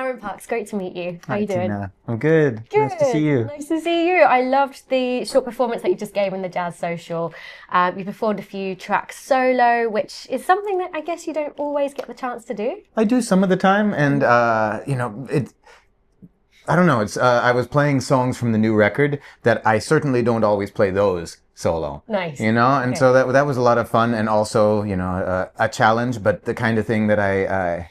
Aaron Parks, great to meet you. How are Hi, you doing? Tina. I'm good. Nice to see Good. you. Nice to see you. I loved the short performance that you just gave in the Jazz Social. You performed a few tracks solo, which is something that I guess you don't always get the chance to do. I do some of the time, and I don't know. It's I was playing songs from the new record that I certainly don't always play those solo. Nice. And Okay. so that was a lot of fun, and also a challenge, but the kind of thing that I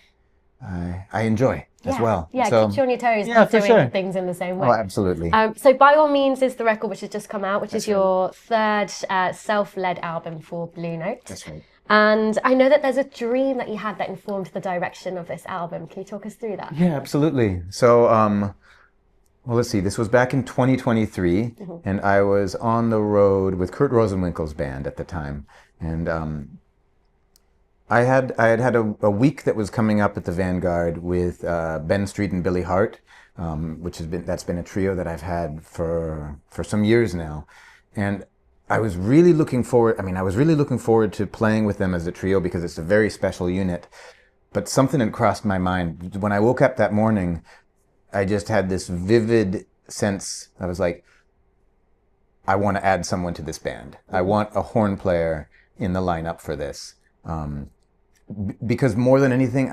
enjoy as well. Yeah, So keeps you on your toes, yeah, keep for doing sure. things in the same way. Oh, absolutely. So By All Means is the record which has just come out, which is That's right. your third self-led album for Blue Note. That's right. And I know that there's a dream that you had that informed the direction of this album. Can you talk us through that? Yeah, absolutely. So, well, let's see. This was back in 2023, and I was on the road with Kurt Rosenwinkel's band at the time, and I had a week that was coming up at the Vanguard with Ben Street and Billy Hart, that's been a trio that I've had for some years now, and I was really looking forward. I mean, I was really looking forward to playing with them as a trio because it's a very special unit. But something had crossed my mind when I woke up that morning. I just had this vivid sense. I was like, I want to add someone to this band. I want a horn player in the lineup for this. Because more than anything,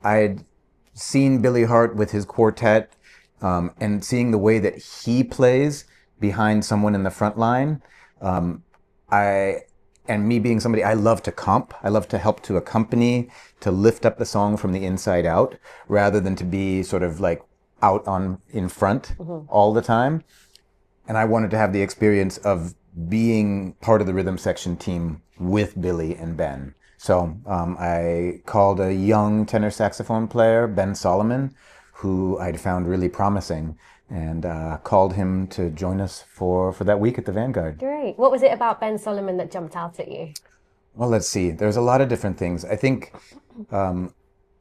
I'd seen Billy Hart with his quartet, and seeing the way that he plays behind someone in the front line. And me being somebody, I love to comp. I love to help to accompany, to lift up the song from the inside out, rather than to be sort of like out in front all the time. And I wanted to have the experience of being part of the rhythm section team with Billy and Ben. So I called a young tenor saxophone player, Ben Solomon, who I'd found really promising, and called him to join us for that week at the Vanguard. Great. What was it about Ben Solomon that jumped out at you? Well, let's see. There's a lot of different things. I think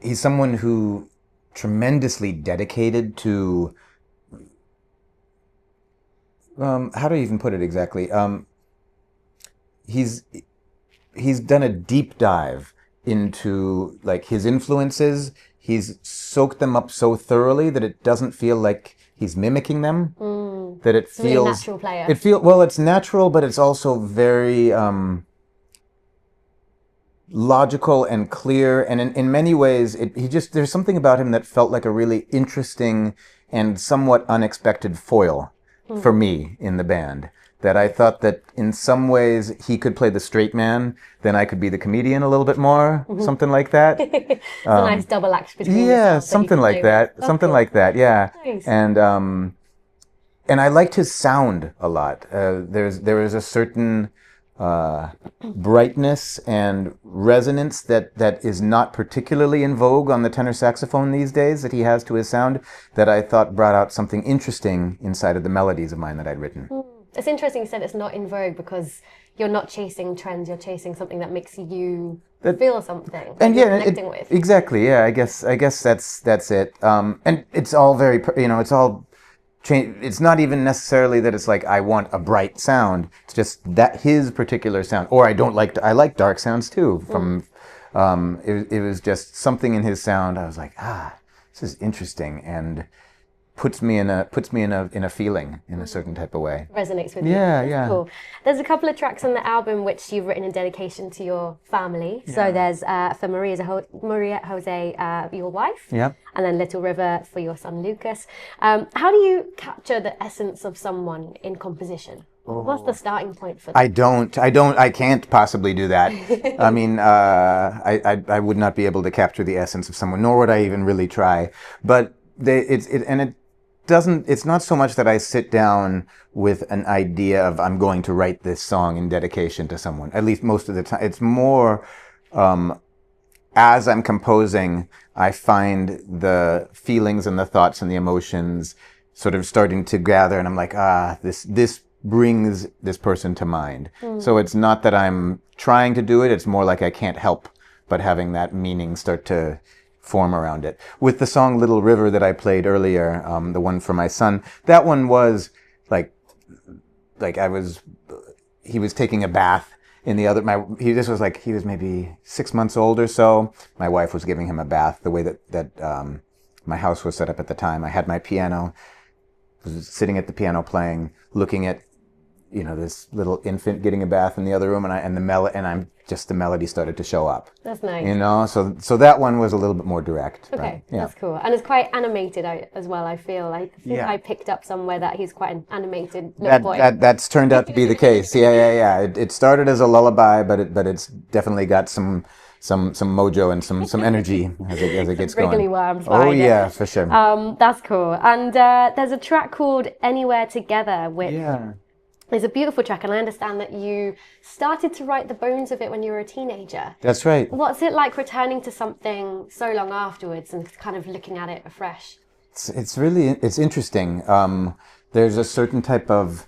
he's someone who tremendously dedicated to, how do I even put it exactly? He's done a deep dive into like his influences. He's soaked them up so thoroughly that it doesn't feel like he's mimicking them. That it It's a really feels natural player. well, it's natural, but it's also very logical and clear. And in many ways, there's something about him that felt like a really interesting and somewhat unexpected foil for me in the band. That I thought that in some ways he could play the straight man, then I could be the comedian a little bit more, something like that. It's a nice double act between Yeah, yourselves that you something can like play that. with. Something cool. like that. Yeah. Nice. And I liked his sound a lot. There is a certain brightness and resonance that is not particularly in vogue on the tenor saxophone these days that he has to his sound, that I thought brought out something interesting inside of the melodies of mine that I'd written. It's interesting you said it's not in vogue because you're not chasing trends, you're chasing something that makes you feel something that And you're yeah, connecting with. exactly. Yeah, I guess that's it. And it's all very, it's all change. It's not even necessarily that it's like I want a bright sound. It's just that his particular sound, or I like dark sounds too. It was just something in his sound. I was like, this is interesting, and puts me in a feeling in a certain type of way. Resonates with you. Yeah, That's yeah. cool. There's a couple of tracks on the album which you've written in dedication to your family. So Yeah. there's for Maria Jose, your wife, Yep. and then Little River for your son Lucas. How do you capture the essence of someone in composition? What's the starting point for that? I can't possibly do that. I mean, I would not be able to capture the essence of someone, nor would I even really try. But it's not so much that I sit down with an idea of I'm going to write this song in dedication to someone, at least most of the time. It's more, as I'm composing, I find the feelings and the thoughts and the emotions sort of starting to gather, and I'm like, this brings this person to mind. So it's not that I'm trying to do it, it's more like I can't help but having that meaning start to form around it. With the song Little River that I played earlier, the one for my son, that one was like he was taking a bath in the other, he was maybe 6 months old or so. My wife was giving him a bath the way that my house was set up at the time. I had my piano, was sitting at the piano playing, looking at, this little infant getting a bath in the other room, and the melody started to show up. That's nice. So that one was a little bit more direct. Okay, but, yeah. that's cool. And it's quite animated as well, I feel. I think I picked up somewhere that he's quite an animated little boy. That's turned out to be the case. Yeah. It started as a lullaby, but it's definitely got some mojo and some energy as it gets going. Wriggly worms. Oh yeah, for sure. That's cool. And there's a track called Anywhere Together, which is a beautiful track, and I understand that you started to write the bones of it when you were a teenager. That's right. What's it like returning to something so long afterwards and kind of looking at it afresh? It's interesting. There's a certain type of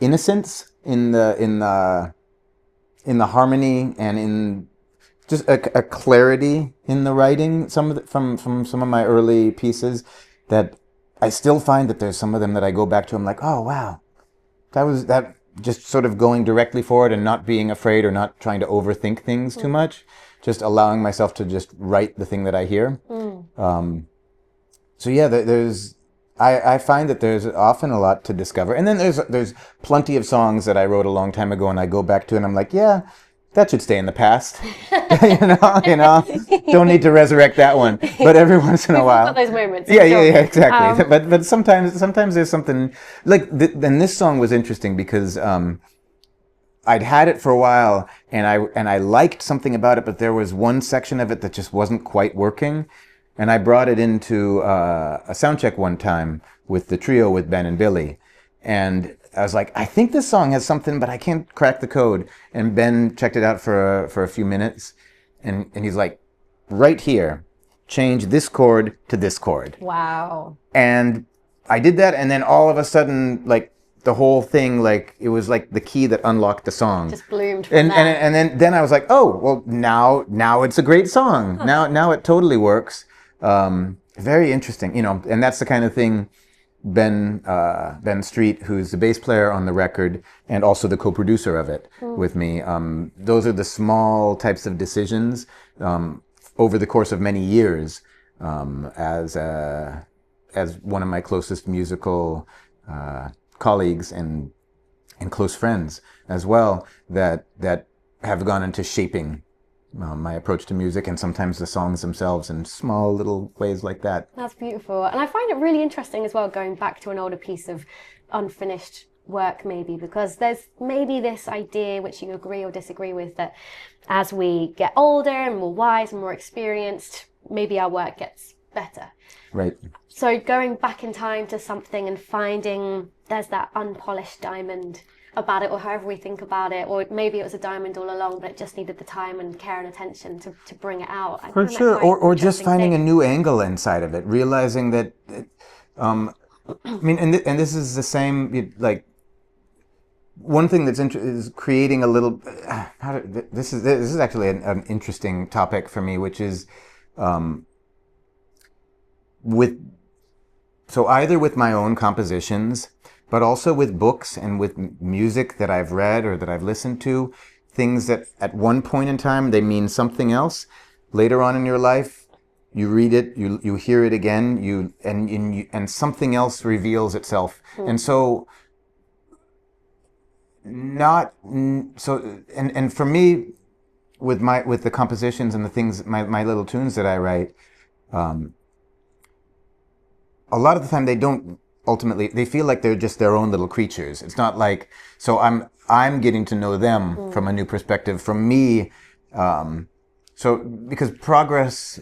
innocence in the harmony, and in just a clarity in the writing. From some of my early pieces, that I still find that there's some of them that I go back to. I'm like, oh wow, that just sort of going directly for it and not being afraid or not trying to overthink things too much, just allowing myself to just write the thing that I hear. So yeah, I find that there's often a lot to discover, and then there's plenty of songs that I wrote a long time ago, and I go back to, and I'm like, yeah, that should stay in the past. Don't need to resurrect that one. But every once in a while, got those moments. Yeah, exactly. But sometimes there's something like, and this song was interesting because I'd had it for a while, and I liked something about it, but there was one section of it that just wasn't quite working. And I brought it into a sound check one time with the trio with Ben and Billy. And I was like, I think this song has something, but I can't crack the code. And Ben checked it out for a few minutes. And he's like, right here, change this chord to this chord. Wow. And I did that. And then all of a sudden, like, the whole thing, like, it was like the key that unlocked the song. Just bloomed from that. And then I was like, oh, well, now it's a great song. Now it totally works. Very interesting, and that's the kind of thing Ben Street, who's the bass player on the record and also the co-producer of it with me. Those are the small types of decisions over the course of many years, as one of my closest musical colleagues and close friends as well, that have gone into shaping my approach to music, and sometimes the songs themselves in small little ways like that. That's beautiful. And I find it really interesting as well, going back to an older piece of unfinished work maybe, because there's maybe this idea, which you agree or disagree with, that as we get older and more wise and more experienced, maybe our work gets better. Right. So going back in time to something and finding there's that unpolished diamond about it, or however we think about it, or maybe it was a diamond all along, but it just needed the time and care and attention to bring it out. For sure, or just finding a new angle inside of it, realizing that, and this is the same, like, one thing that's is creating a little, this is actually an interesting topic for me, which is, either with my own compositions, but also with books and with music that I've read or that I've listened to, things that at one point in time they mean something else. Later on in your life, you read it, you hear it again, and something else reveals itself. And so, and for me, with the compositions and the things, my little tunes that I write, a lot of the time ultimately, they feel like they're just their own little creatures. It's not like, so I'm getting to know them from a new perspective, from me. Because progress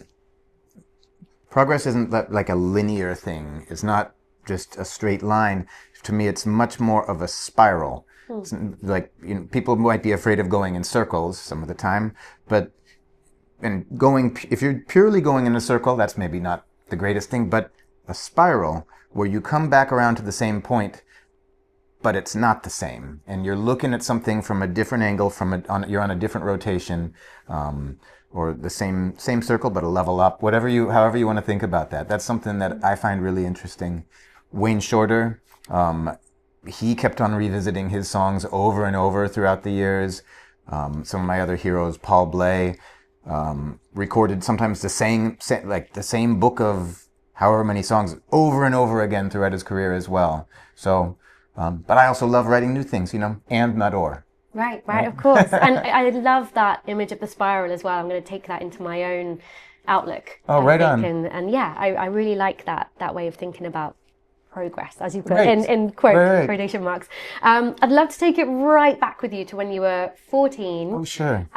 isn't like a linear thing. It's not just a straight line. To me, it's much more of a spiral. It's like, people might be afraid of going in circles some of the time, if you're purely going in a circle, that's maybe not the greatest thing, but a spiral where you come back around to the same point, but it's not the same, and you're looking at something from a different angle, you're on a different rotation, or the same circle but a level up, however you want to think about that. That's something that I find really interesting. Wayne Shorter, he kept on revisiting his songs over and over throughout the years. Some of my other heroes, Paul Bley, recorded sometimes the same book of however many songs over and over again throughout his career as well. So, but I also love writing new things, and not or. Right, of course. And I love that image of the spiral as well. I'm going to take that into my own outlook. Oh, right on. And yeah, I really like that way of thinking about progress, as you put Right. in quotation marks. I'd love to take it right back with you to when you were 14. Oh, sure.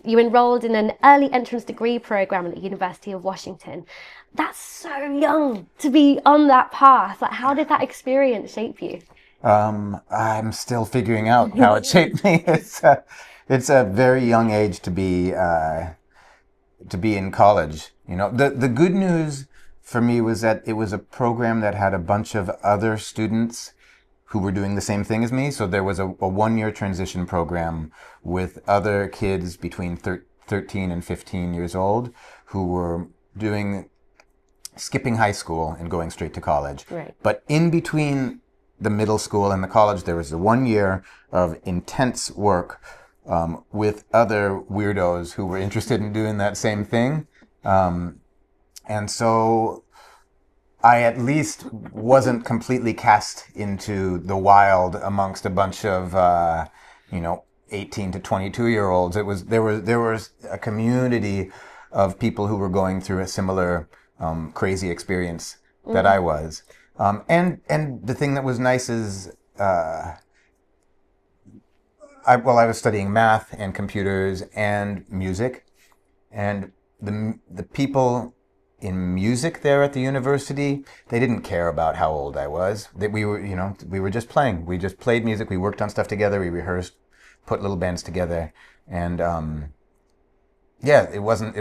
You enrolled in an early entrance degree program at the University of Washington. That's so young to be on that path. Like, how did that experience shape you? I'm still figuring out how it shaped me. It's a very young age to be in college. The good news for me was that it was a program that had a bunch of other students who were doing the same thing as me. So there was a 1-year transition program with other kids between 13 and 15 years old who were skipping high school and going straight to college. Right. But in between the middle school and the college, there was 1 year of intense work with other weirdos who were interested in doing that same thing. And so I at least wasn't completely cast into the wild amongst a bunch of, 18 to 22-year-olds. There was a community of people who were going through a similar crazy experience that I was. And the thing that was nice is I was studying math and computers and music, and the people in music there at the university, they didn't care about how old I was. We were just playing. We just played music. We worked on stuff together. We rehearsed, put little bands together, and there wasn't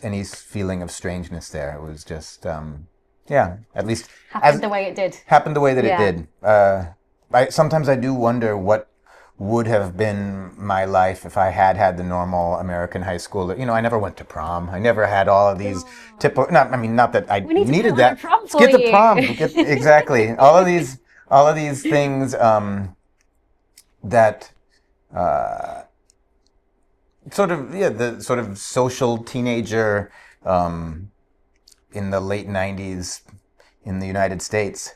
any feeling of strangeness there. It was just at least happened the way it did. Happened the way that it did. Sometimes I do wonder what would have been my life if I had the normal American high school. I never went to prom. I never had all of these typical. Not that I needed that. Get the prom. Exactly. All of these things that the sort of social teenager in the late 90s in the United States.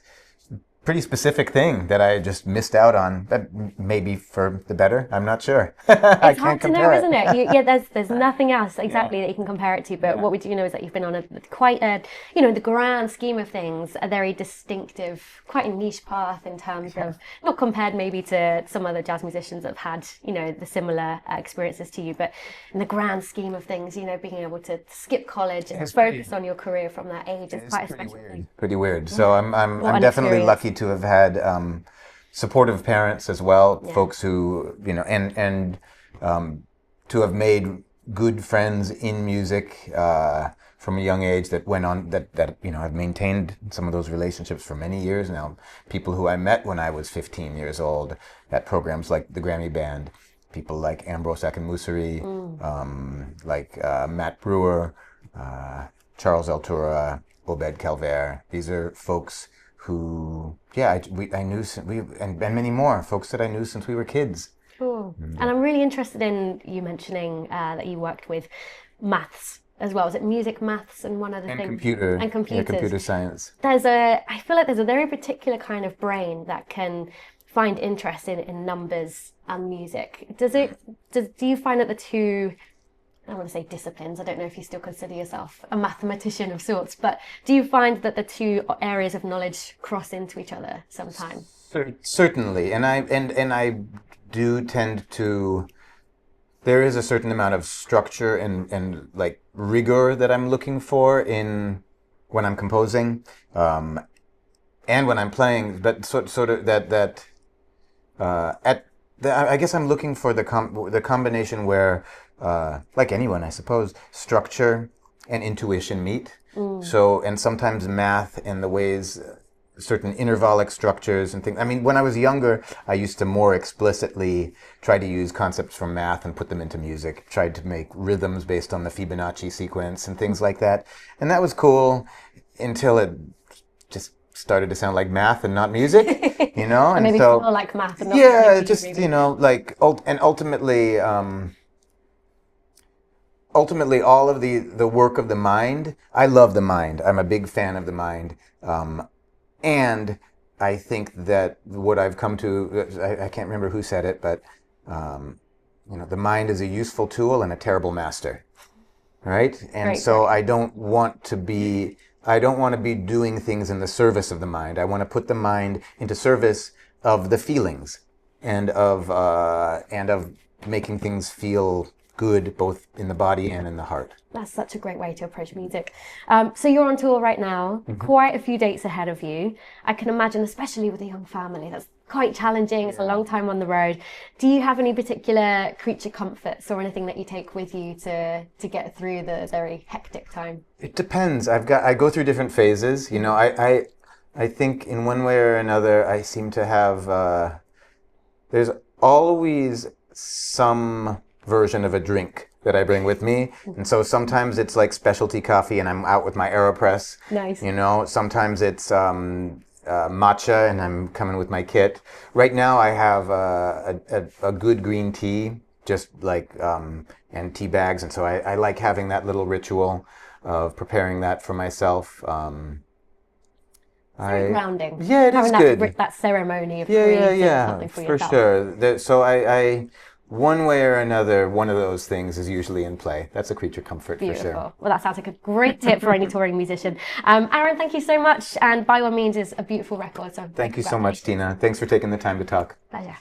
Pretty specific thing that I just missed out on. That maybe for the better. I'm not sure. I It's hard to know, isn't it? There's nothing else exactly that you can compare it to. But what we do know is that you've been on the grand scheme of things, a very distinctive, quite a niche path in terms of, not compared maybe to some other jazz musicians that have had, the similar experiences to you, but in the grand scheme of things, being able to skip college and focus on your career from that age is quite a special thing. Pretty weird. So I'm definitely lucky to have had supportive parents as well, folks who and to have made good friends in music from a young age that went on that I've maintained some of those relationships for many years now. People who I met when I was 15 years old at programs like the Grammy Band, people like Ambrose Akinmusire, like Matt Brewer, Charles Altura, Obed Calvert. These are folks who, I knew, and many more folks that I knew since we were kids. Cool. And I'm really interested in you mentioning that you worked with maths as well. Is it music, maths, and one other thing? And computers. Yeah, computer science. I feel like there's a very particular kind of brain that can find interest in numbers and music. Do you find that the two, I want to say disciplines, I don't know if you still consider yourself a mathematician of sorts, but do you find that the two areas of knowledge cross into each other sometimes? Certainly, and I do tend to. There is a certain amount of structure and like rigor that I'm looking for in when I'm composing, and when I'm playing. But sort of that I guess I'm looking for the combination where. Like anyone, I suppose, structure and intuition meet. So, and sometimes math and the ways certain intervallic structures and things. I mean, when I was younger, I used to more explicitly try to use concepts from math and put them into music, tried to make rhythms based on the Fibonacci sequence and things like that. And that was cool until it just started to sound like math and not music, and maybe so, feel like math and not music. And ultimately, ultimately all of the work of the mind, I love the mind. I'm a big fan of the mind. And I think that what I've come to, I can't remember who said it, but the mind is a useful tool and a terrible master, right? And Great, so great. I don't want to be doing things in the service of the mind. I want to put the mind into service of the feelings and of making things feel good both in the body and in the heart. That's such a great way to approach music. So you're on tour right now, quite a few dates ahead of you. I can imagine, especially with a young family, that's quite challenging. It's a long time on the road. Do you have any particular creature comforts or anything that you take with you to get through the very hectic time? It depends. I go through different phases. I think in one way or another, I seem to have, there's always some version of a drink that I bring with me. And so sometimes it's like specialty coffee and I'm out with my AeroPress. Nice. Sometimes it's matcha and I'm coming with my kit. Right now I have a good green tea, just like, and tea bags. And so I like having that little ritual of preparing that for myself. Very grounding. Yeah, it is good. That ceremony of creating something for yourself. Sure. So I one way or another, one of those things is usually in play. That's a creature comfort for sure. Well, that sounds like a great tip for any touring musician. Aaron, thank you so much. And By All Means is a beautiful record. So thank you so much, Tina. Thanks for taking the time to talk. Pleasure.